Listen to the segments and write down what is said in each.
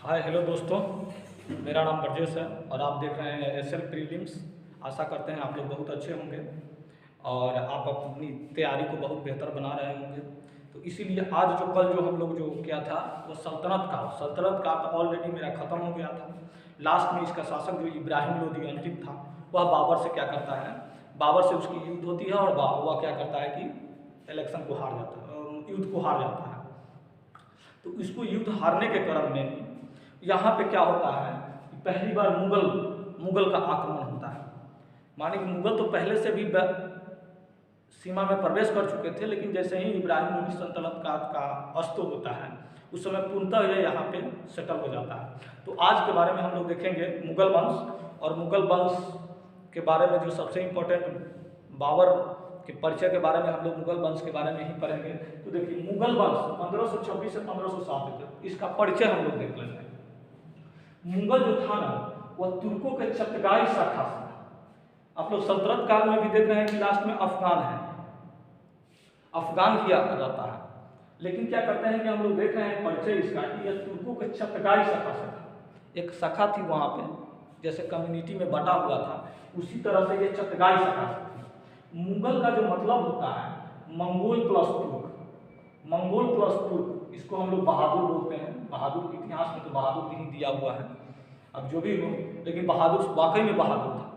Hi hello दोस्तों, मेरा नाम ब्रजेश है और आप देख रहे हैं एसएल प्रीलिम्स। आशा करते हैं आप लोग बहुत अच्छे होंगे और आप अपनी तैयारी को बहुत बेहतर बना रहे होंगे। तो इसीलिए आज जो कल जो हम लोग जो किया था वो सल्तनत का तो ऑलरेडी मेरा ख़त्म हो गया था। लास्ट में इसका शासक जो इब्राहिम लोदी अंतिम था वह बाबर से क्या करता है, बाबर से उसकी युद्ध होती है और वह क्या करता है कि इलेक्शन को हार जाता है, युद्ध को हार जाता है। तो इसको युद्ध हारने के क्रम में यहाँ पे क्या होता है कि पहली बार मुगल का आक्रमण होता है। माने कि मुगल तो पहले से भी सीमा में प्रवेश कर चुके थे, लेकिन जैसे ही इब्राहिम लोदी सल्तनत का अस्त होता है उस समय पूर्णतः ये यहाँ पे सेटल हो जाता है। तो आज के बारे में हम लोग देखेंगे मुगल वंश, और मुगल वंश के बारे में जो सबसे इम्पोर्टेंट बाबर के परिचय के बारे में हम लोग मुगल वंश के बारे में ही पढ़ेंगे। तो देखिए मुगल वंश 1526 से 1507 तक इसका परिचय हम लोग देख लेते हैं। मुगल जो था ना वह तुर्कों के चगताई शाखा से। आप लोग सल्तनत काल में भी देख रहे हैं कि लास्ट में अफगान है, अफगान किया जाता है, लेकिन क्या करते हैं कि हम लोग देख रहे हैं परिचय इसका कि यह तुर्कों के चगताई शाखा से था। एक शाखा थी वहाँ पे, जैसे कम्युनिटी में बटा हुआ था, उसी तरह से ये चगताई शाखा से थी। मुगल का जो मतलब होता है मंगोल प्लस तुर्क, मंगोल प्लस तुर्क, इसको हम लोग बहादुर बोलते हैं। बहादुर इतिहास में तो बहादुर ही दिया हुआ है, अब जो भी हो, लेकिन बहादुर वाकई में बहादुर था।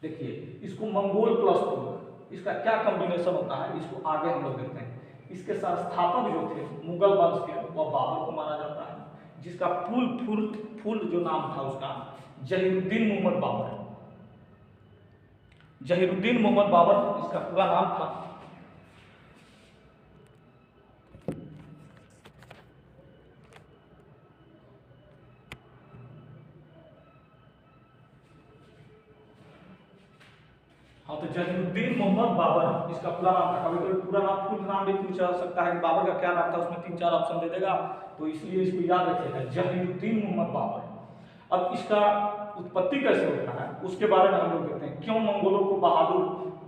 देखिए इसको मंगोल प्लस तुर्क, इसका क्या कॉम्बिनेशन होता है इसको आगे हम लोग देखते हैं। इसके संस्थापक जो थे मुगल वंश के वह बाबर को माना जाता है, जिसका फुल जो नाम था उसका जहीरुद्दीन मोहम्मद बाबर। जहीरुद्दीन मोहम्मद बाबर इसका पूरा नाम था। हाँ, तो जहीरुद्दीन मोहम्मद बाबर इसका पूरा नाम था। कभी कभी पूरा नाम फुल नाम भी पूछा सकता है कि बाबर का क्या नाम था, उसमें 3-4 ऑप्शन दे देगा, तो इसलिए इसको याद रखिएगा जहीरुद्दीन मोहम्मद बाबर। अब इसका उत्पत्ति कैसे होता है उसके बारे में हम लोग देखते हैं। क्यों मंगोलों को बहादुर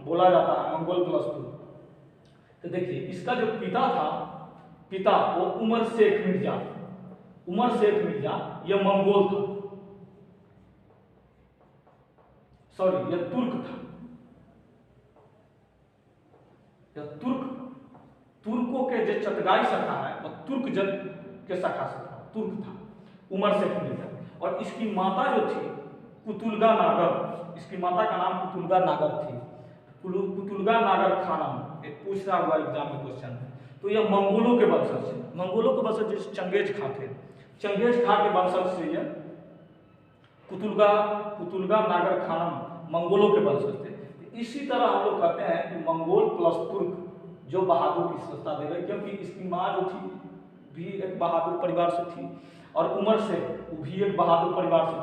बोला जाता है, मंगोल प्लस तुर्क। तो देखिए इसका जो पिता वो उमर शेख मिर्जा, यह मंगोल था, सॉरी यह तुर्क था। तुर्कों के जो चगताई शाखा है वह तुर्क जन के शाखा से था, तुर्क था, उमर शेख मिर्जा। और इसकी माता जो थी कुतुलगा नागर, इसकी माता का नाम कुतुलगा नागर थी, कुतुलगा नागर खानम। एक पूछ रहा हुआ एग्जाम में क्वेश्चन है। तो यह मंगोलों के वंशज से, मंगोलों के वंशज जिस चंगेज खां थे, चंगेज खां के वंशज से यह कुतुलगा नागर खानम मंगोलों के वंशज थे। इसी तरह हम लोग कहते हैं कि मंगोल प्लस तुर्क जो बहादुर की सत्ता दे गए, क्योंकि इसकी माँ जो थी भी एक बहादुर परिवार से थी और उमर से वो भी एक बहादुर परिवार से थे।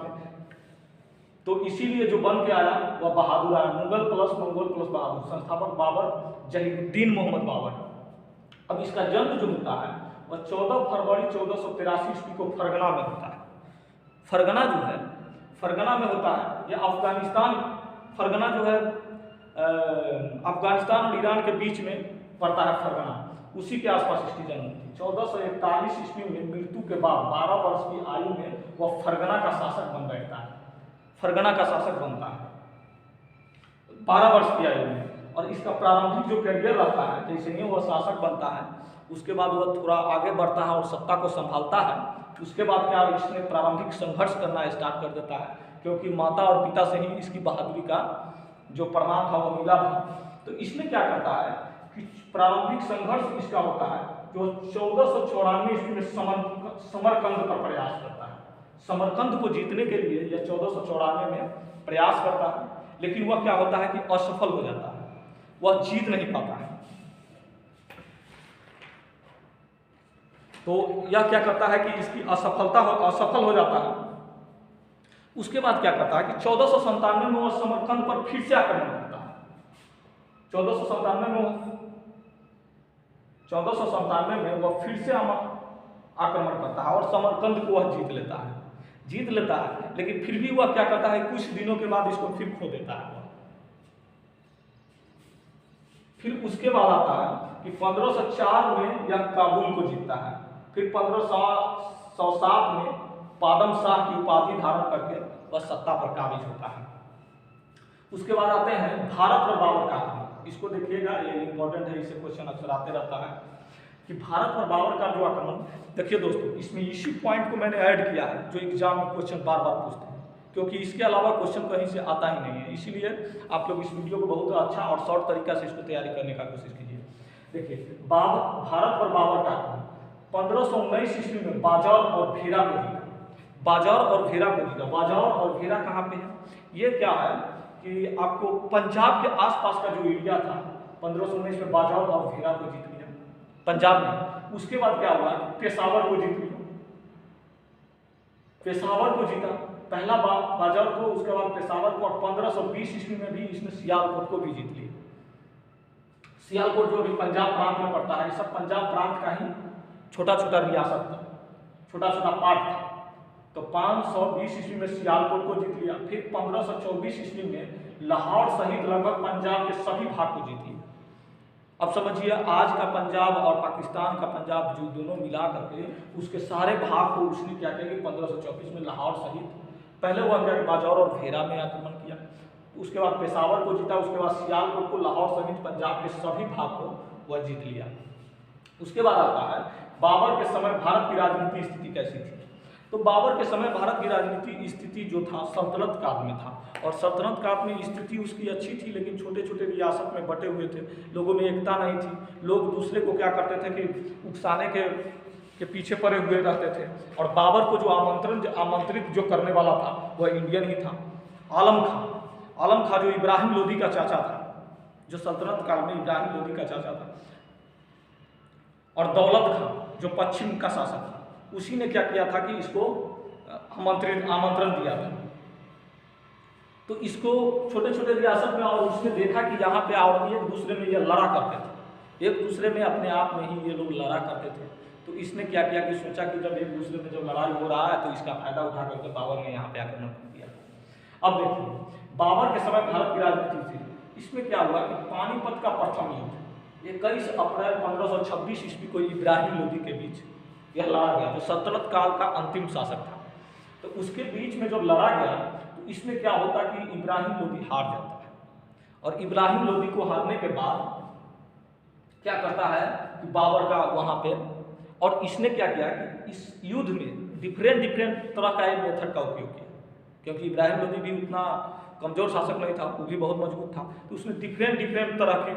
तो इसीलिए जो बन के आया वह बहादुर आया, मंगोल प्लस बहादुर। संस्थापक बाबर जहीरुद्दीन मोहम्मद बाबर। अब इसका जन्म जो होता है वह 14 फरवरी 1483 ईस्वी को फरगना में होता है। फरगना जो है फरगना में होता है, यह अफगानिस्तान, फरगना जो है अफगानिस्तान और ईरान के बीच में पड़ता है फरगना, उसी के आसपास इसकी जन्म हुई। 1441 ईस्वी में मृत्यु के बाद 12 वर्ष की आयु में वह फरगना का शासक बन बैठता है, फरगना का शासक बनता है 12 वर्ष की आयु में। और इसका प्रारंभिक जो करियर रहता है, जैसे ही वह शासक बनता है उसके बाद वह थोड़ा आगे बढ़ता है और सत्ता को संभालता है। उसके बाद क्या इसने प्रारंभिक संघर्ष करना स्टार्ट कर देता है, क्योंकि माता और पिता से ही इसकी बहादुरी का जो प्रमाण था वो मिला था। तो इसमें क्या करता है कि प्रारंभिक संघर्ष इसका होता है जो 1494 ईस्वी में समरकंद पर प्रयास करता है। समरकंद को जीतने के लिए यह 1494 में प्रयास करता है, लेकिन वह क्या होता है कि असफल हो जाता है, वह जीत नहीं पाता है। तो यह क्या करता है कि इसकी असफल हो जाता है। उसके बाद क्या करता है कि 1497 में वह समरकंद पर फिर से आक्रमण करता है। 1497 में वह फिर से आक्रमण करता है और समरकंद को वह जीत लेता है, लेकिन फिर भी वह क्या करता है कुछ दिनों के बाद इसको फिर खो देता है। फिर उसके बाद आता है कि 1504 में यह काबुल को जीतता है, फिर 1707 में पादम शाह की उपाधि धारण करके वह सत्ता पर काबिज होता है। उसके बाद आते हैं भारत पर बाबर का आक्रमण। इसको देखिएगा, ये इंपॉर्टेंट है, इससे क्वेश्चन अक्सर आते रहता है कि भारत पर बाबर का जो आक्रमण। देखिए दोस्तों, इसमें इसी पॉइंट को मैंने ऐड किया है जो एग्जाम में क्वेश्चन बार बार पूछते हैं, क्योंकि इसके अलावा क्वेश्चन कहीं से आता ही नहीं है। इसीलिए आप लोग इस वीडियो को बहुत अच्छा और शॉर्ट तरीका से इसको तैयारी करने का कोशिश कीजिए। देखिए, भारत पर बाबर का आक्रमण 1519 ईस्वी में बाजार और भेरा को जीता। बाजार और भेरा को जीता। बाजार और भेरा कहाँ पे है? ये क्या है कि आपको पंजाब के आसपास का जो एरिया था 1519 में बाजार और भेरा को जीत लिया पंजाब में। उसके बाद क्या हुआ? पेशावर को जीत लिया। पेशावर को जीता पहला बाजार को, उसके बाद पेशावर को, और 1520 ईस्वी में भी इसने सियालकोट को भी जीत लिया। सियालकोट जो अभी पंजाब प्रांत में पड़ता है, सब पंजाब प्रांत का ही छोटा छोटा रियासत था, छोटा छोटा पार्ट था। तो 520 ईस्वी में सियालकोट को जीत लिया। फिर 1524 ईस्वी में लाहौर सहित लगभग पंजाब के सभी भाग को जीत लिया। अब समझिए, आज का पंजाब और पाकिस्तान का पंजाब जो दोनों मिला करके उसके सारे भाग को उसने क्या किया कि 1524 में लाहौर सहित, पहले हुआ क्या कि बाजार और भेरा में आक्रमण किया, उसके बाद पेशावर को जीता, उसके बाद सियालकोट को, लाहौर सहित पंजाब के सभी भाग को वह जीत लिया। उसके बाद आता है बाबर के समय भारत की राजनीति स्थिति कैसी थी। तो बाबर के समय भारत की राजनीति स्थिति जो था सल्तनत काल में था, और सल्तनत काल में स्थिति उसकी अच्छी थी, लेकिन छोटे छोटे रियासत में बटे हुए थे, लोगों में एकता नहीं थी। लोग दूसरे को क्या करते थे कि उकसाने के पीछे पड़े हुए रहते थे। और बाबर को जो आमंत्रित जो करने वाला था वह इंडियन ही था, आलम खां जो इब्राहिम लोदी का चाचा था, जो सल्तनत काल में इब्राहिम लोदी का चाचा था। और दौलत खां जो पश्चिम का शासक था, उसी ने क्या किया था कि इसको आमंत्रण दिया था। तो इसको छोटे छोटे रियासत में, और उसने देखा कि यहाँ पे और एक दूसरे में ये लड़ा करते थे, एक दूसरे में अपने आप में ही ये लोग लड़ा करते थे। तो इसने क्या किया कि सोचा कि जब एक दूसरे में जब लड़ाई हो रहा है तो इसका फायदा उठा करके बाबर ने यहाँ पे आक्रमण कर दिया। अब देखिए, बाबर के समय भारत की राजनीति थी, इसमें क्या हुआ कि पानीपत का प्रथम युद्ध 21 अप्रैल 1526 ईस्वी को इब्राहिम लोदी के बीच यह लड़ा गया, जो सल्तनत काल का अंतिम शासक था। तो उसके बीच में जब लड़ा गया तो इसमें क्या होता कि इब्राहिम लोदी हार जाता है, और इब्राहिम लोदी को हारने के बाद क्या करता है कि बाबर का वहाँ पे, और इसने क्या किया कि इस युद्ध में डिफरेंट तरह का एक मेथड का उपयोग किया, क्योंकि इब्राहिम लोदी भी उतना कमजोर शासक नहीं था, वो भी बहुत मजबूत था। तो उसने डिफरेंट तरह के,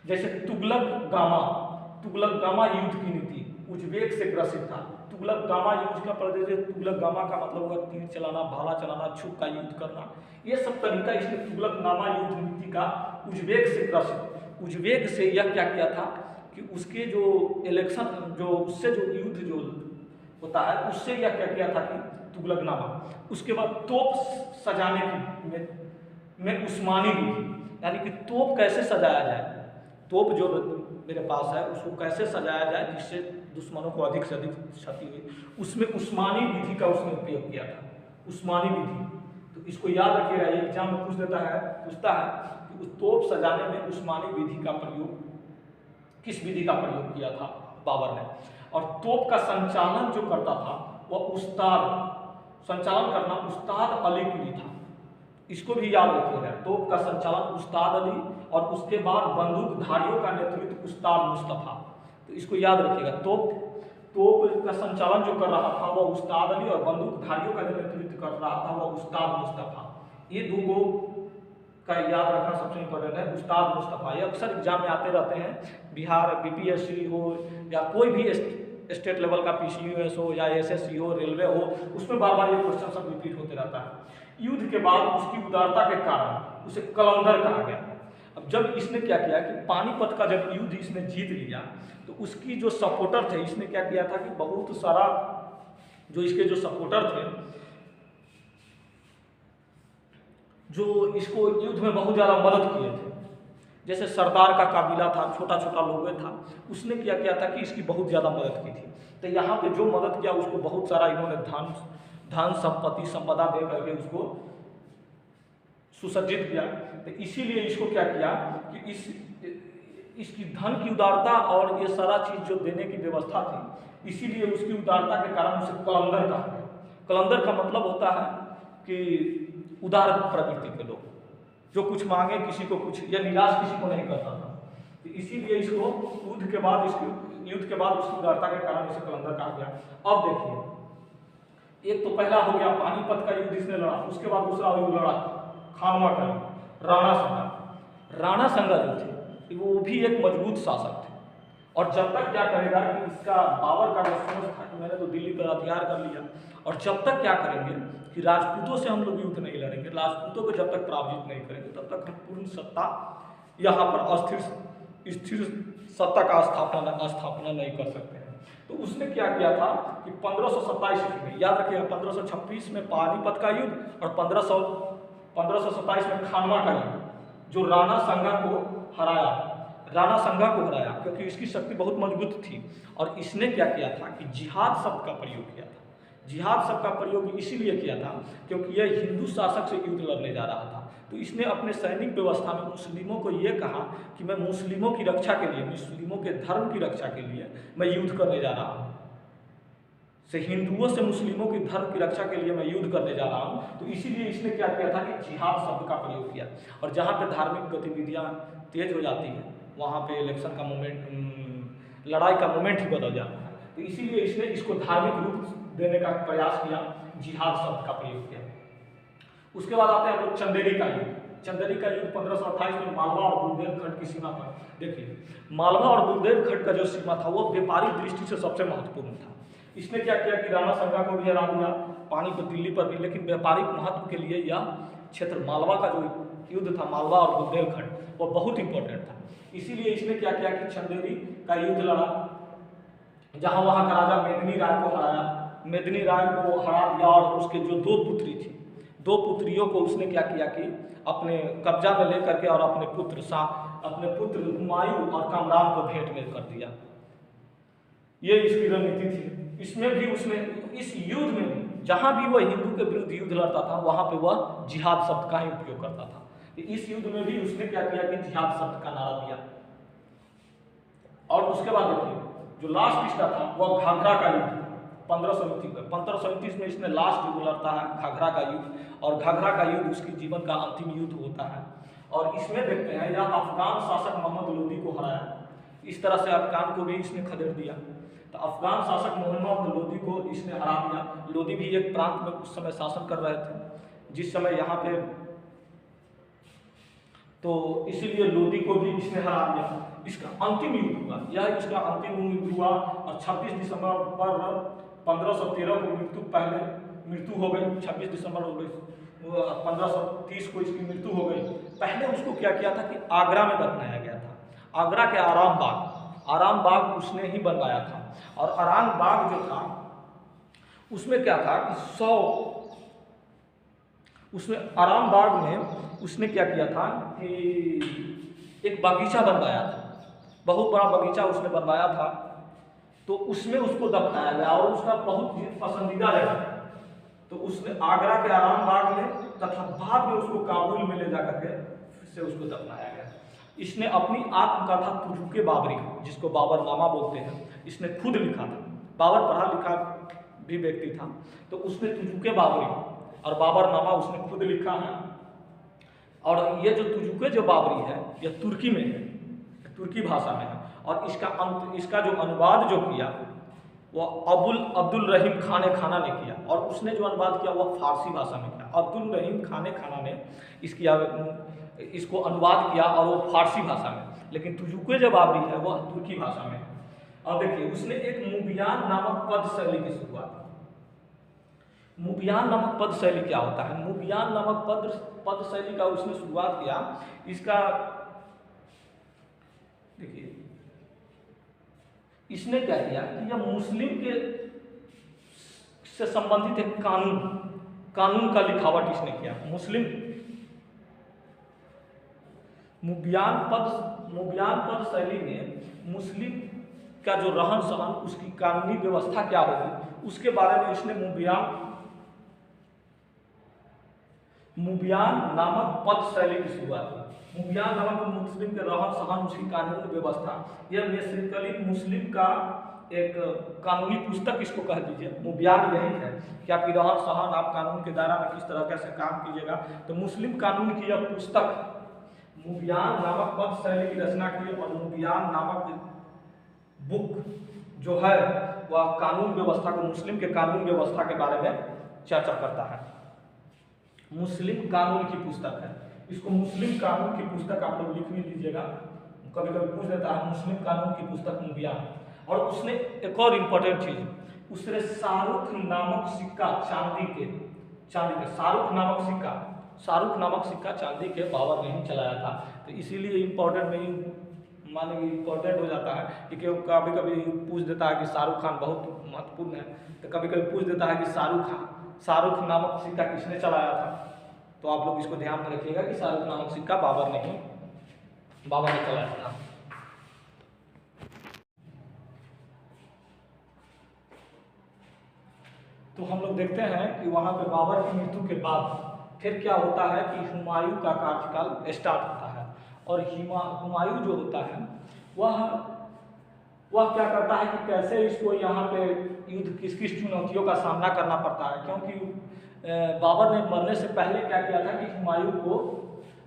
जैसे तुगलक गामा युद्ध की नीति उज्बेक से ग्रसित था। तुगलक गामा युद्ध का प्रदेश, तुगलक गामा का मतलब होगा तीर चलाना, भाला चलाना, छुप का युद्ध करना, ये सब तरीका इसने तुगलक गामा युद्ध नीति का उज्बेक से ग्रसित। उज्बेक से यह क्या किया था कि उसके जो इलेक्शन जो उससे जो युद्ध जो होता है उससे यह क्या किया था कि तुगलकनामा। उसके बाद तोप सजाने की में उस्मानी विधि, यानी कि तोप कैसे सजाया जाए, तोप जो मेरे पास है उसको कैसे सजाया जाए जिससे दुश्मनों को अधिक से अधिक क्षति हुई, उसमें उस्मानी विधि का उसने उपयोग किया था। उस्मानी विधि, तो इसको याद रखिएगा, एग्जाम में पूछता है कि उस तोप सजाने में उस्मानी विधि का प्रयोग, किस विधि का प्रयोग किया था बाबर ने। और तोप का संचालन जो करता था वह संचालन करना उस्ताद अली कुली था, इसको भी याद रखिएगा। तोप का संचालन उस्ताद अली, और उसके बाद बंदूकधारियों का नेतृत्व उस्ताद मुस्तफा, तो इसको याद रखिएगा। तोप का संचालन जो कर रहा था वह उस्ताद अली, और बंदूकधारियों का जो नेतृत्व कर रहा था वह उस्ताद मुस्तफा। ये दो का याद रखना सबसे इम्पोर्टेंट है, उस्ताद मुस्तफा। ये अक्सर एग्जाम में आते रहते हैं, बिहार बीपीएससी हो या कोई भी स्टेट लेवल का पीसीयूएस हो या एसएससी हो, रेलवे हो, उसमें बार बार ये क्वेश्चन सब रिपीट होते रहता है। युद्ध के बाद उसकी उदारता के कारण उसे कलंदर कहा गया। अब जब इसने क्या किया कि पानीपत का जब युद्ध इसने जीत लिया तो उसकी जो सपोर्टर थे, इसने क्या किया था कि बहुत सारा जो इसके जो सपोर्टर थे, जो इसको युद्ध में बहुत ज़्यादा मदद किए थे, जैसे सरदार का काबिला था, छोटा छोटा लोग था, उसने क्या किया था कि इसकी बहुत ज़्यादा मदद की थी। तो यहाँ पे जो मदद किया उसको बहुत सारा इन्होंने धन संपत्ति संपदा दे करके उसको सुसज्जित किया। तो इसीलिए इसको क्या किया कि इसकी धन की उदारता और ये सारा चीज़ जो देने की व्यवस्था थी, इसीलिए उसकी उदारता के कारण उसे कलंदर कहा गया। कलंदर का मतलब होता है कि उदार प्रवृत्ति के लोग, जो कुछ मांगे किसी को कुछ, या निराश किसी को नहीं करता था। तो इसीलिए इसको युद्ध के बाद उसकी उदारता के कारण इसे कलंदर कहा गया। अब देखिए, एक तो पहला हो गया पानीपत का युद्ध इसने लड़ा, उसके बाद दूसरा युद्ध लड़ा खानवा का युद्ध, राणा संगा। राणा संगा जो थे वो भी एक मजबूत शासक थे, और जब तक क्या करेगा कि इसका बाबर का जो सोच था कि मैंने तो दिल्ली पर हथियार कर लिया, और जब तक क्या करेंगे कि राजपूतों से हम लोग युद्ध नहीं लड़ेंगे, राजपूतों को जब तक पराजित नहीं करेंगे तब तक हम पूर्ण सत्ता यहाँ पर स्थिर सत्ता का स्थापना नहीं कर सकते हैं। तो उसने क्या किया था कि 1527 ईस्वी में, याद रखिएगा 1526 में पानीपत का युद्ध और 1527 में खानवा का युद्ध, जो राणा संगा को हराया, क्योंकि इसकी शक्ति बहुत मजबूत थी। और इसने क्या किया था कि जिहाद शब्द का प्रयोग किया था। जिहाद शब्द का प्रयोग इसीलिए किया था क्योंकि यह हिंदू शासक से युद्ध लड़ने जा रहा था। तो इसने अपने सैनिक व्यवस्था में मुस्लिमों को ये कहा कि मैं मुस्लिमों की रक्षा के लिए, मुस्लिमों के धर्म की रक्षा के लिए मैं युद्ध करने जा रहा हूँ, से हिंदुओं से मुस्लिमों की धर्म की रक्षा के लिए मैं युद्ध करने जा रहा हूँ। तो इसीलिए इसने क्या किया था कि जिहाद शब्द का प्रयोग किया। और जहाँ पे धार्मिक गतिविधियाँ तेज हो जाती हैं वहाँ पे इलेक्शन का मोमेंट, लड़ाई का मोमेंट ही बदल जाता है। तो इसीलिए इसने इसको धार्मिक रूप देने का प्रयास किया, जिहाद शब्द का प्रयोग किया। उसके बाद आते हैं हम लोग चंदेरी का युद्ध। चंदेरी का युद्ध 1528 में मालवा और बुंदेलखंड की सीमा पर। देखिए, मालवा और बुंदेलखंड का जो सीमा था वो व्यापारिक दृष्टि से सबसे महत्वपूर्ण था। इसने क्या किया कि राणा संगा को भी हरा दिया, पानीपत दिल्ली पर भी, लेकिन व्यापारिक महत्व के लिए यह क्षेत्र मालवा का जो युद्ध था, मालवा और बुंदेलखंड, वो बहुत इंपॉर्टेंट था। इसीलिए इसने क्या किया कि चंदेरी का युद्ध लड़ा, जहाँ वहाँ का राजा मेदिनी राय को हरा दिया। और उसके जो दो पुत्री थी, दो पुत्रियों को उसने क्या किया कि अपने कब्जा में लेकर के और अपने पुत्र हुमायूं और कामरान को भेंट में कर दिया। ये इसकी रणनीति थी। इसमें भी उसने, इस युद्ध में भी, जहाँ भी वह हिंदू के विरुद्ध युद्ध लड़ता था वहाँ पे वह जिहाद शब्द का ही उपयोग करता था। इस युद्ध में भी उसने क्या किया कि जिहाद शब्द का नारा दिया। और उसके बाद देखिए, जो लास्ट इसका था वह घाघरा का युद्ध 1537 में इसने लास्ट युद्ध लड़ता है, घाघरा का युद्ध। और घाघरा का युद्ध उसके जीवन का अंतिम युद्ध होता है। और इसमें देखते हैं यह अफगान शासक मोहम्मद लोदी को हराया। इस तरह से अफगान को भी इसने खदेड़ दिया। तो अफगान शासक मोहम्मद लोदी को इसने हरा दिया। लोदी भी एक प्रांत में उस समय शासन कर रहे थे जिस समय यहाँ पे, तो इसीलिए लोदी को भी इसने हरा दिया। इसका अंतिम युद्ध हुआ, यह इसका अंतिम युद्ध हुआ। और 26 दिसंबर पर 1513 को मृत्यु हो गई। 26 दिसंबर 1530 को इसकी मृत्यु हो गई। पहले उसको क्या किया था कि आगरा में दफनाया गया था। आगरा के आराम बाग उसने ही बनवाया था। और आराम बाग जो था उसमें क्या था कि आराम बाग में उसने क्या किया था कि एक बगीचा बनवाया था, बहुत बड़ा बगीचा उसने बनवाया था। तो उसमें उसको दफनाया गया और उसका बहुत पसंदीदा जगह है। तो उसने आगरा के आराम बाग में तथा बाद में उसको काबुल में ले जाकर के फिर से उसको दफनाया गया। इसने अपनी आत्मकथा तुजुके बाबरी, जिसको बाबरनामा बोलते हैं, इसने खुद लिखा था। बाबर पढ़ा लिखा भी व्यक्ति था, तो उसने तुजुके बाबरी और बाबरनामा उसने खुद लिखा है। और ये जो तुजुके जो बाबरी है यह तुर्की में है, तुर्की भाषा में है। और इसका जो अनुवाद जो किया वह अब्दुल रहीम खाना ने किया। और उसने जो अनुवाद किया वह फारसी भाषा में किया। अब्दुल रहीम खाना ने इसको अनुवाद किया और वो फारसी भाषा में, लेकिन तुजुके जो बाबरी है वह तुर्की भाषा में है। अब देखिए, उसने एक मुबियान नामक पद शैली की शुरुआत की। मुबियान नामक पद शैली क्या होता है? मुबियान नामक पद शैली का उसने शुरुआत किया। इसका देखिए, इसने क्या किया कि यह मुस्लिम के से संबंधित एक कानून का लिखावट इसने किया। मुस्लिम मुबियान पद शैली में मुस्लिम का जो रहन सहन, उसकी कानूनी व्यवस्था क्या होगी, उसके बारे में इसने मुबियान नामक पद शैली की शुरुआत की। मुबियान नामक मुस्लिम के रहन सहन, उसकी कानून व्यवस्था, यह बेसिकली मुस्लिम का एक कानूनी पुस्तक इसको कह दीजिए। मुबियान यही है कि आपकी रहन सहन, आप कानून के दायरा में किस तरह कैसे काम कीजिएगा। तो मुस्लिम कानून की यह पुस्तक मुबियान नामक पद शैली की रचना की, और मुबियान नामक बुक जो है वह कानून व्यवस्था को, मुस्लिम के कानून व्यवस्था के बारे में चर्चा करता है। मुस्लिम कानून की पुस्तक है, इसको मुस्लिम कानून की पुस्तक आप लोग लिख भी लीजिएगा, कभी कभी पूछ देता है मुस्लिम कानून की पुस्तक मुबियान। और उसने एक और इम्पोर्टेंट चीज, उसने शाहरुख नामक सिक्का चांदी के शाहरुख नामक सिक्का चांदी के बाबर ने ही चलाया था। तो इसीलिए इम्पोर्टेंट में माने इम्पोर्टेंट हो जाता है कि कभी कभी पूछ देता है कि शाहरुख खान बहुत महत्वपूर्ण है, तो कभी कभी पूछ देता है कि शाहरुख नामक सिक्का किसने चलाया था। तो आप लोग इसको ध्यान में रखिएगा कि शाहरुख नामक सिक्का बाबर ने चलाया था। तो हम लोग देखते हैं कि वहाँ पे बाबर की मृत्यु के बाद फिर क्या होता है कि हुमायूं का कार्यकाल स्टार्ट होता है। और हुमायूं जो होता है वह क्या करता है कि कैसे इसको यहाँ पे युद्ध किस किस चुनौतियों का सामना करना पड़ता है। क्योंकि बाबर ने मरने से पहले क्या किया था कि हुमायूं को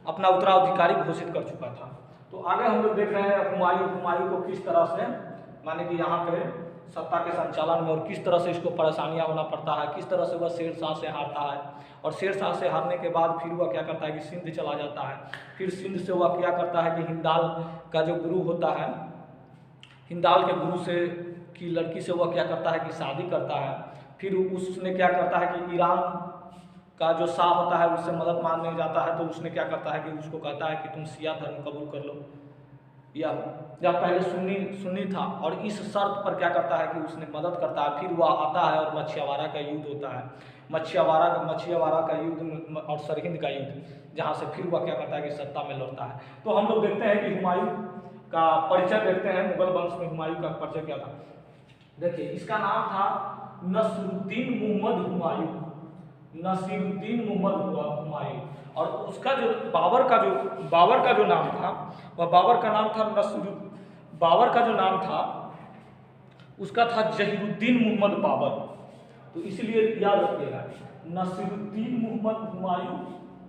अपना उत्तराधिकारी घोषित कर चुका था। तो आगे हम लोग देख रहे हैं हुमायूं को किस तरह से माने कि यहाँ पे सत्ता के संचालन में और किस तरह से इसको परेशानियां होना पड़ता है, किस तरह से वह शेरशाह से हारता है। और शेरशाह से हारने के बाद फिर वह क्या करता है कि सिंध चला जाता है। फिर सिंध से वह क्या करता है कि हिंदाल का जो गुरु होता है, हिंदाल के गुरु से की लड़की से वह क्या करता है कि शादी करता है। फिर उसने क्या करता है कि ईरान का जो शाह होता है उससे मदद मांगने जाता है। तो उसने क्या करता है कि उसको कहता है कि तुम शिया धर्म कबूल कर लो, या पहले सुन्नी था। और इस शर्त पर क्या करता है कि उसने मदद करता है। फिर वह आता है और मच्छियावाड़ा का युद्ध होता है, मच्छियावाड़ा का युद्ध और सरहिंद का युद्ध, जहाँ से फिर वह क्या करता है कि सत्ता में लौटता है। तो हम लोग देखते हैं कि हुमायूं का परिचय देखते हैं। मुगल वंश में हुमायूं का परिचय क्या था, देखिए इसका नाम था नसीरुद्दीन मुहम्मद हुमायूं। और उसका जो बाबर का जो नाम था वह बाबर का जो नाम था उसका था जहीरुद्दीन मुहम्मद बाबर। तो इसलिए याद रखिएगा नसीरुद्दीन मुहम्मद हुमायूं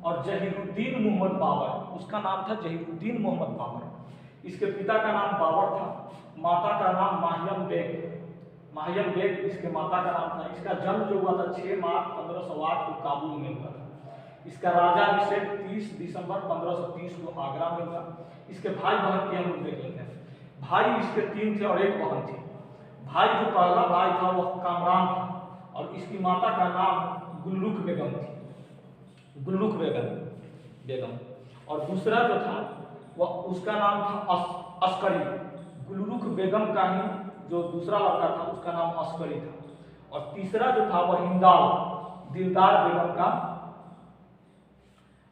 और जहीरुद्दीन मुहम्मद बाबर। उसका नाम था जहीरुद्दीन मुहम्मद बाबर। इसके पिता का नाम बाबर था, माता का नाम माहियम बेग इसके माता का नाम था। इसका जन्म जो हुआ था 6 मार्च 1508 को काबुल में हुआ था। इसका राजाभिषेक 30 दिसंबर 1530 को आगरा में हुआ। इसके भाई बहन के हम लोग देख लेते हैं। भाई इसके 3 थे और 1 बहन थी। भाई जो पहला भाई था वह कामरान था और इसकी माता का नाम गुल्लुक बेगम। और दूसरा जो था वह उसका नाम था अस्करी। गुल्लुक बेगम का ही जो दूसरा लड़का था उसका नाम अस्करी था। और तीसरा जो था वह हिंदाल दिलदार बेगम का।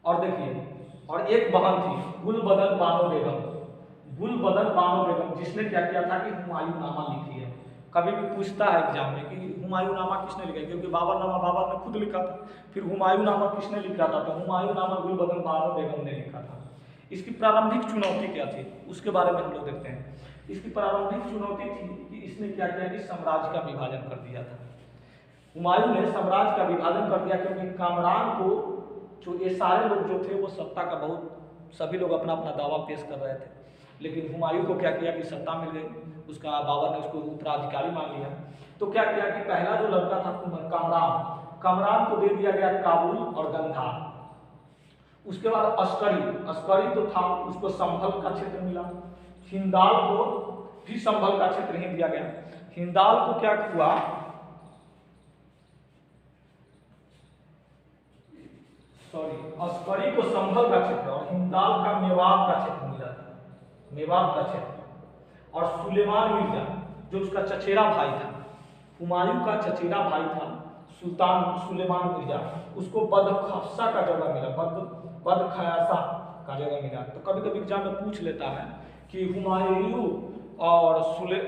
और देखिए और 1 बहन थी गुलबदन बानो बेगम, जिसने क्या किया था कि हुमायूंनामा लिखी है। कभी भी पूछता है एग्जाम में कि हुमायूंनामा किसने लिखा है, क्योंकि बाबरनामा बाबर ने खुद लिखा था। फिर हुमायूंनामा किसने लिखा था, तो हुमायूंनामा गुलबदन बानो बेगम ने लिखा था। इसकी प्रारंभिक चुनौती क्या थी उसके बारे में हम लोग देखते हैं। इसकी प्रारंभिक चुनौती थी कि इसने क्या किया कि साम्राज्य का विभाजन कर दिया था। हुमायूं ने साम्राज्य का विभाजन कर दिया क्योंकि कामरान को जो ये सारे लोग जो थे वो सत्ता का सभी लोग अपना अपना दावा पेश कर रहे थे। लेकिन हुमायूं को क्या किया कि सत्ता मिल गई, उसका बाबर ने उसको उत्तराधिकारी मान लिया। तो क्या किया कि पहला जो लड़का था कामरान को दे दिया गया काबुल और गंधार। उसके बाद अस्करी तो था उसको संभल का क्षेत्र मिला। हिंदाल को भी संभल का क्षेत्र ही दिया गया। हिंदाल को क्या हुआ, अस्करी को संभल का क्षेत्र और हिंदाल का मेवात का क्षेत्र मिला था, मेवात का क्षेत्र। और सुलेमान मिर्जा जो उसका चचेरा भाई था, हुमायूं का चचेरा भाई था सुल्तान सुलेमान मिर्जा, उसको बदखसा का जगह मिला, बदखयासा का जगह मिला। तो कभी कभी एग्जाम में पूछ लेता है कि हुमायूं और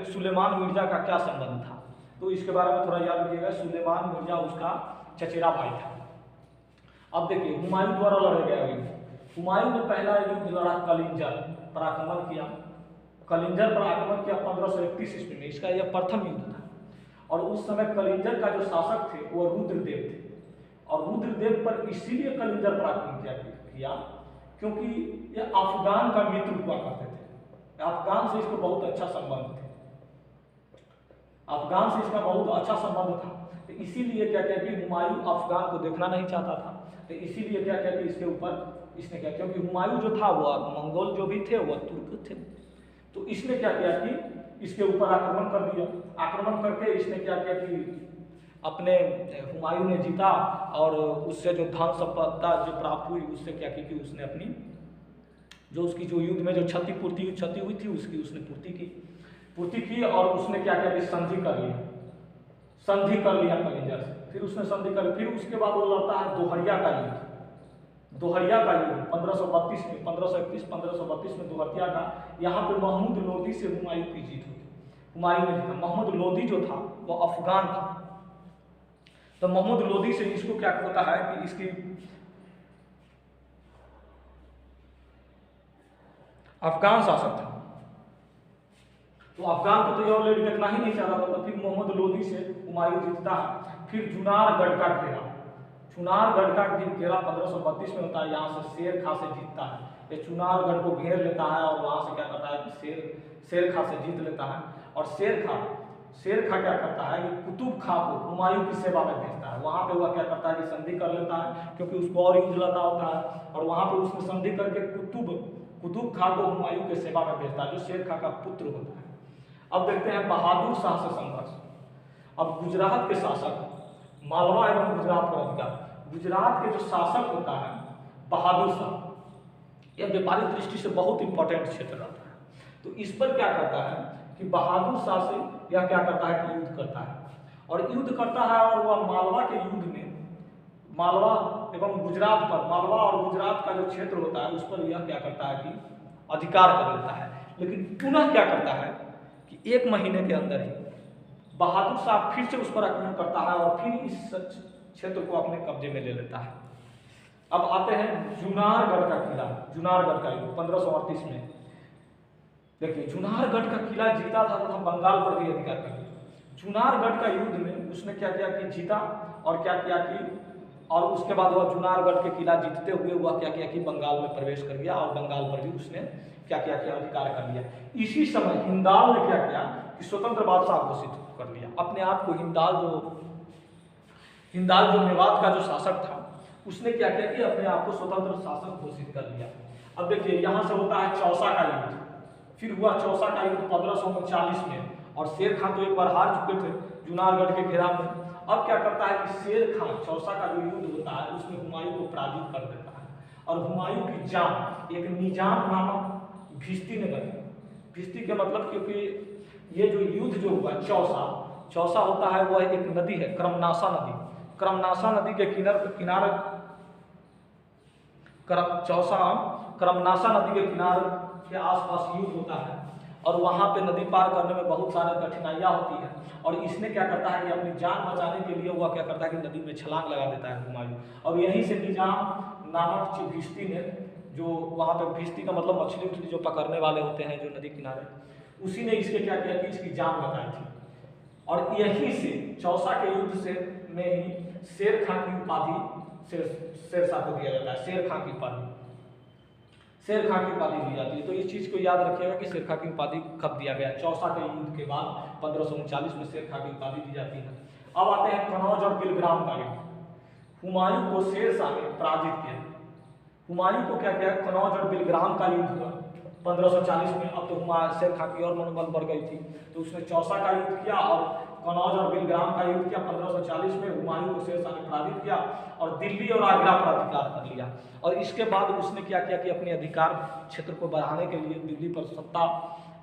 सुलेमान मिर्जा का क्या संबंध था, तो इसके बारे में थोड़ा याद रखिएगा। सुलेमान मिर्जा उसका चचेरा भाई था। अब देखिए हुमायूं द्वारा लड़ा गया युद्ध, हुमायूं ने पहला युद्ध लड़ा कलिंजर पर आक्रमण किया। कलिंजर पर आक्रमण किया 1531 ईस्वी में। इसका यह प्रथम युद्ध था। और उस समय कलिंजर का जो शासक थे वो रुद्रदेव थे। और रुद्रदेव पर इसीलिए कलिंजर पर आक्रमण किया क्योंकि यह अफगान का मित्र हुआ करते थे। अफगान से इसको बहुत अच्छा संबंध थे। अफगान से इसका बहुत अच्छा संबंध था। तो इसीलिए क्या किया कि हुमायूं अफगान को देखना नहीं चाहता था। तो इसीलिए क्या किया कि इसके ऊपर इसने क्या, क्योंकि हुमायूं जो था वो मंगोल जो भी थे वो तुर्क थे। तो इसने क्या किया कि इसके ऊपर आक्रमण कर दिया। आक्रमण करके इसने क्या किया कि अपने हुमायूं ने जीता और उससे जो धन संपदा जो प्राप्त हुई उससे क्या की कि उसने अपनी जो उसकी जो युद्ध में जो क्षति हुई थी उसकी उसने पूर्ति की और उसने क्या किया कि संधि कर लिया कलिंजर से। फिर उसने संधि कर, फिर उसके बाद वो लड़ता है दोहरिया का युद्ध 1532 में 1531-1532 में दोहरिया का। यहाँ पे महमूद लोदी से हुमायूं की जीत हुई। हुमायूं ने जीता। महमूद लोदी जो था वो अफगान था। तो महमूद लोदी से इसको क्या होता है कि इसकी अफगान शासक था। तो अफगान को तो ये ऑलरेडी देखना ही नहीं चाहता था। फिर मोहम्मद लोदी से हुमायूं जीतता है। फिर चुनारगढ़ का घेरा 1532 में होता है। यहाँ से शेर खां से जीतता है। ये चुनारगढ़ को घेर लेता है और वहां से क्या करता है कि शेर खां से जीत लेता है। और शेर खां क्या करता है कि कुतुब खां को हुमायूं की सेवा में भेजता है। वहां पे वह क्या करता है कि संधि कर लेता है क्योंकि उसको और युद्ध लड़ना होता है। और वहां पे उसने संधि करके कुतुब खां को हुमायूं के सेवा में भेजता है जो शेर खां का पुत्र होता है। अब देखते हैं बहादुर शाह से संघर्ष। अब गुजरात के शासक मालवा एवं गुजरात का अधिकार। गुजरात के जो शासक होता है बहादुर शाह, यह व्यापारिक दृष्टि से बहुत इंपॉर्टेंट क्षेत्र रहता है। तो इस पर क्या करता है कि बहादुर शाह से यह क्या करता है कि युद्ध करता है। और युद्ध करता है और वह मालवा के युद्ध में मालवा एवं गुजरात पर, मालवा और गुजरात का जो क्षेत्र होता है उस पर यह क्या करता है कि अधिकार कर लेता है। लेकिन पुनः क्या करता है कि 1 महीने के अंदर ही बहादुर शाह फिर से उस पर आक्रमण करता है और फिर इस क्षेत्र को अपने कब्जे में ले लेता है। अब आते हैं जुनारगढ़ का किला। जुनारगढ़ का युद्ध 1538 में। देखिए जुनारगढ़ का किला जीता था तथा बंगाल पर भी अधिकार कर लिया। जुनारगढ़ का युद्ध में उसने क्या किया कि जीता और क्या किया कि और उसके बाद वह जुनारगढ़ के किला जीतते हुए वह क्या किया कि बंगाल में प्रवेश कर गया और बंगाल पर भी उसने क्या किया कि अधिकार कर लिया। इसी समय हिंदाल ने क्या किया कि स्वतंत्र बादशाह घोषित कर लिया अपने आप को। हिंदाल जो मेवात का जो शासक था उसने क्या किया कि अपने आप को स्वतंत्र शासक घोषित कर लिया। अब देखिए यहाँ से होता है चौसा का युद्ध। फिर हुआ चौसा का युद्ध 1539 में। और शेर खां तो एक बार हार चुके थे जुनारगढ़ के घेराव में। अब क्या करता है कि शेर खां चौसा का जो युद्ध होता है उसमें हुमायूं को पराजित कर देता है। और हुमायूं की जान एक निजाम नामक भिश्ती ने बनी। भिश्ती के मतलब क्योंकि ये जो युद्ध जो हुआ चौसा होता है वह एक नदी है क्रमनाशा नदी। क्रमनाशा नदी के किनारे चौसा क्रमनाशा नदी के किनारे के आसपास युद्ध होता है। और वहाँ पे नदी पार करने में बहुत सारे कठिनाइयाँ होती हैं। और इसने क्या करता है कि अपनी जान बचाने के लिए वह क्या करता है कि नदी में छलांग लगा देता है हुमायूं। और यहीं से निजाम नामक भिश्ती ने जो वहाँ पे भिश्ती का मतलब मछली जो पकड़ने वाले होते हैं जो नदी किनारे, उसी ने इसके क्या किया कि इसकी जान बचाई थी। और यहीं से चौसा के युद्ध से में ही शेर खां की उपाधि शेर शाह को दिया जाता है। शेर खां की उपाधि दी जाती है। तो इस चीज़ को याद रखिएगा कि शेर खां की उपाधि कब दिया गया। चौसा के युद्ध के बाद 1539 में शेर खां की उपाधि दी जाती है। अब आते हैं कनौज और बिलग्राम का युद्ध। हुमायूं को शेर शाह ने पराजित किया। हुमायूं को क्या किया कनौज और बिलग्राम का युद्ध हुआ 1540 में। अब तो शेर खां की और मनोबल बढ़ गई थी तो उसने चौसा का युद्ध किया और कनौज और बिलग्राम का युद्ध किया 1540 में। हुमायूं को शेर शाह ने पराजित किया और दिल्ली और आगरा पर अधिकार कर लिया। और इसके बाद उसने क्या किया कि अपने अधिकार क्षेत्र को बढ़ाने के लिए दिल्ली पर सत्ता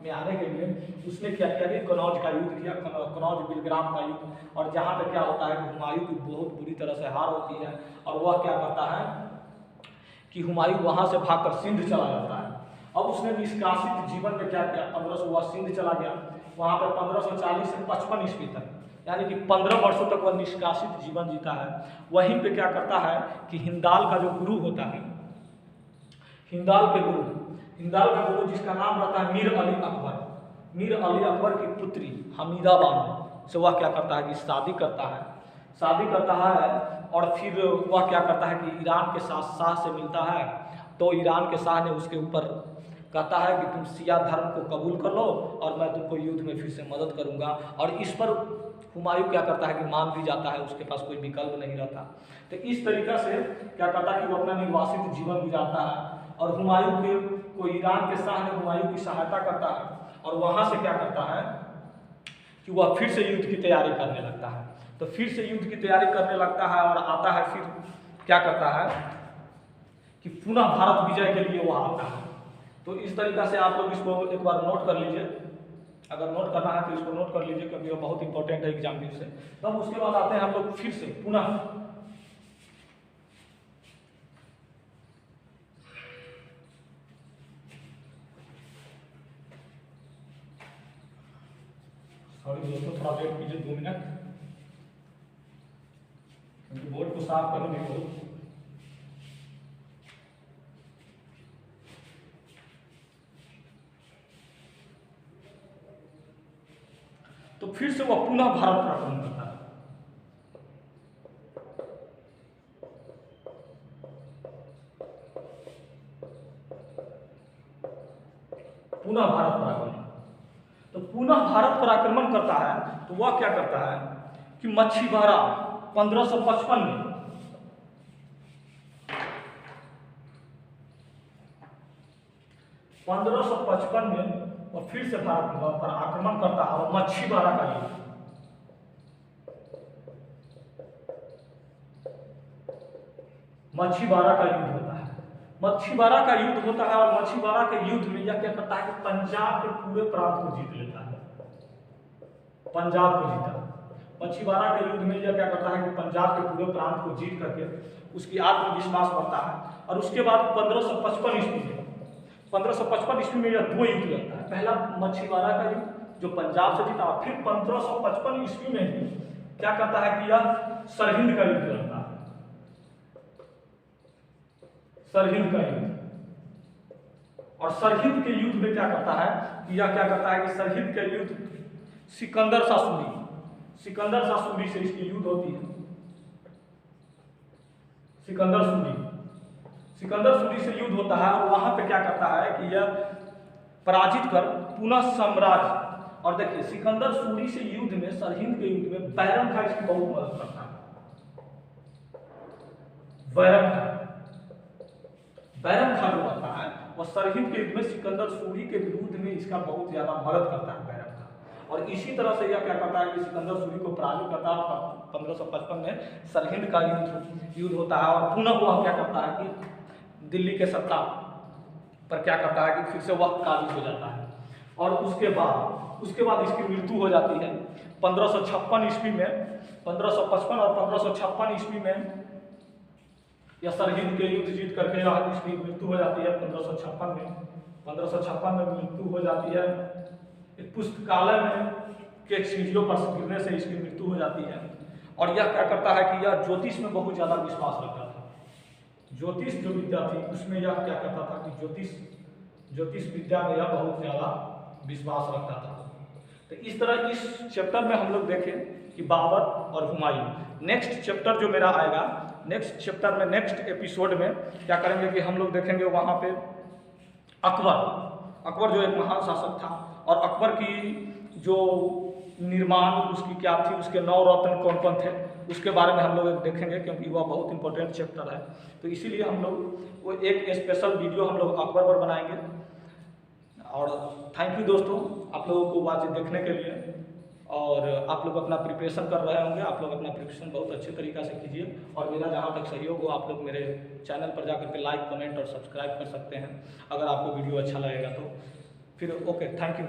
में आने के लिए उसने क्या किया कि कनौज का युद्ध किया, कनौज बिलग्राम का युद्ध। और जहाँ पे क्या होता है कि हुमायूं की बहुत बुरी तरह से हार होती है और वह क्या करता है कि हुमायूं वहाँ से भागकर सिंध चला जाता है। अब उसने निष्कासित जीवन में क्या किया 1500 सिंध चला गया। वहाँ पर 1540 से 55 ईस्वी तक यानी कि 15 वर्षों तक वह निष्कासित जीवन जीता है। वहीं पे क्या करता है कि हिंदाल का जो गुरु होता है हिंदाल के गुरु जिसका नाम रहता है मीर अली अकबर। मीर अली अकबर की पुत्री हमीदा बानो से वह क्या करता है कि शादी करता है और फिर वह क्या करता है कि ईरान के शाह से मिलता है। तो ईरान के शाह ने उसके ऊपर कहता है कि तुम शिया धर्म को कबूल कर लो और मैं तुमको युद्ध में फिर से मदद करूंगा। और इस पर हुमायूं क्या करता है कि मान भी जाता है, उसके पास कोई विकल्प नहीं रहता। तो इस तरीक़ा से क्या करता है कि वो अपना निर्वासित जीवन गुजारता है और हुमायूं को ईरान के शाह ने हुमायूं की सहायता करता है और वहाँ से क्या करता है कि वह फिर से युद्ध की तैयारी करने लगता है। तो फिर से युद्ध की तैयारी करने लगता है और आता है, फिर क्या करता है कि पुनः भारत विजय के लिए वह आता है। तो इस तरीक़ा से आप लोग इसको एक बार नोट कर लीजिए, अगर नोट करना है तो इसको नोट कर लीजिए क्योंकि वो बहुत इंपॉर्टेंट है एग्जाम के से। तब उसके बाद आते हैं हम लोग फिर से पुनः सॉरी दोस्तों, थोड़ा वेट कीजिए 2 मिनट, क्योंकि बोर्ड को साफ करना भी बहुत। तो फिर से वह पुनः भारत पर आक्रमण करता है। पुनः भारत पर आक्रमण, तो पुनः भारत पर आक्रमण करता है। तो वह क्या करता है कि मच्छीबारा 1555 में और फिर से भारत पर आक्रमण करता है और मच्छीबारा का युद्ध, मच्छीबारा का युद्ध होता है। मच्छीबारा का युद्ध होता है और मच्छीबारा के युद्ध में यह क्या करता है कि पंजाब के पूरे प्रांत को जीत लेता है। पंजाब को जीता। मच्छीबारा के युद्ध में यह क्या करता है कि पंजाब के पूरे प्रांत को जीत करके उसकी आत्मविश्वास बढ़ता है। और उसके बाद 1555 ईस्वी में 1555 ईस्वी में यह 2 युद्ध लगता है। पहला मच्छीबारा का युद्ध जो पंजाब से जीता, और फिर 1555 ईस्वी में ही क्या करता है कि यह सरहिंद का युद्ध लगता है। सरहिंद का युद्ध, और सरहिंद के युद्ध में क्या करता है कि यह क्या करता है कि सरहिंद के युद्ध सिकंदर शाह सूरी से इसकी युद्ध होती है। सिकंदर सूरी से युद्ध होता है और वहां पे क्या करता है कि यह पराजित कर पुनः साम्राज्य, और देखिए सिकंदर सूरी से युद्ध में, सरहिंद के युद्ध में बैरम खां इसकी बहुत मदद करता है। बैरम खां जो होता है वह सरहिंद के युद्ध में सिकंदर सूरी के विरुद्ध में इसका बहुत ज्यादा मदद करता है बैरम खां। और इसी तरह से यह क्या करता है कि सिकंदर सूरी को पराजित करता है। 1555 में सरहिंद का युद्ध होता है और पुनः वह क्या करता है कि दिल्ली के सत्ता पर क्या करता है कि फिर से वह काबिज हो जाता है। और उसके बाद इसकी मृत्यु हो जाती है 1556 ईस्वी में। 1555 और 1556 ईस्वी में यह सरहिंद के युद्ध जीत करके इसकी मृत्यु हो जाती है। 1556 में मृत्यु हो जाती है। एक पुस्तकालय में के सीढ़ियों पर गिरने से इसकी मृत्यु हो जाती है। और यह क्या करता है कि यह ज्योतिष में बहुत ज़्यादा विश्वास रखता था। ज्योतिष जो विद्या थी उसमें यह क्या करता था कि ज्योतिष विद्या में यह बहुत ज़्यादा विश्वास रखता था। तो इस तरह इस चैप्टर में हम लोग देखें कि बाबर और हुमायूं। नेक्स्ट चैप्टर जो मेरा आएगा, नेक्स्ट चैप्टर में, नेक्स्ट एपिसोड में क्या करेंगे कि हम लोग देखेंगे वहाँ पे अकबर जो एक महान शासक था, और अकबर की जो निर्माण उसकी क्या थी, उसके 9 रत्न कौन कौन थे, उसके बारे में हम लोग देखेंगे क्योंकि वह बहुत इंपॉर्टेंट चैप्टर है। तो इसीलिए हम लोग वो एक स्पेशल वीडियो हम लोग अकबर पर बनाएंगे। और थैंक यू दोस्तों आप लोगों को बातचीत देखने के लिए। और आप लोग अपना प्रिपरेशन कर रहे होंगे, आप लोग अपना प्रिपरेशन बहुत अच्छे तरीक़ा से कीजिए। और मेरा जहाँ तक सहयोग हो आप लोग मेरे चैनल पर जाकर के लाइक, कमेंट और सब्सक्राइब कर सकते हैं अगर आपको वीडियो अच्छा लगेगा तो। फिर ओके, थैंक यू।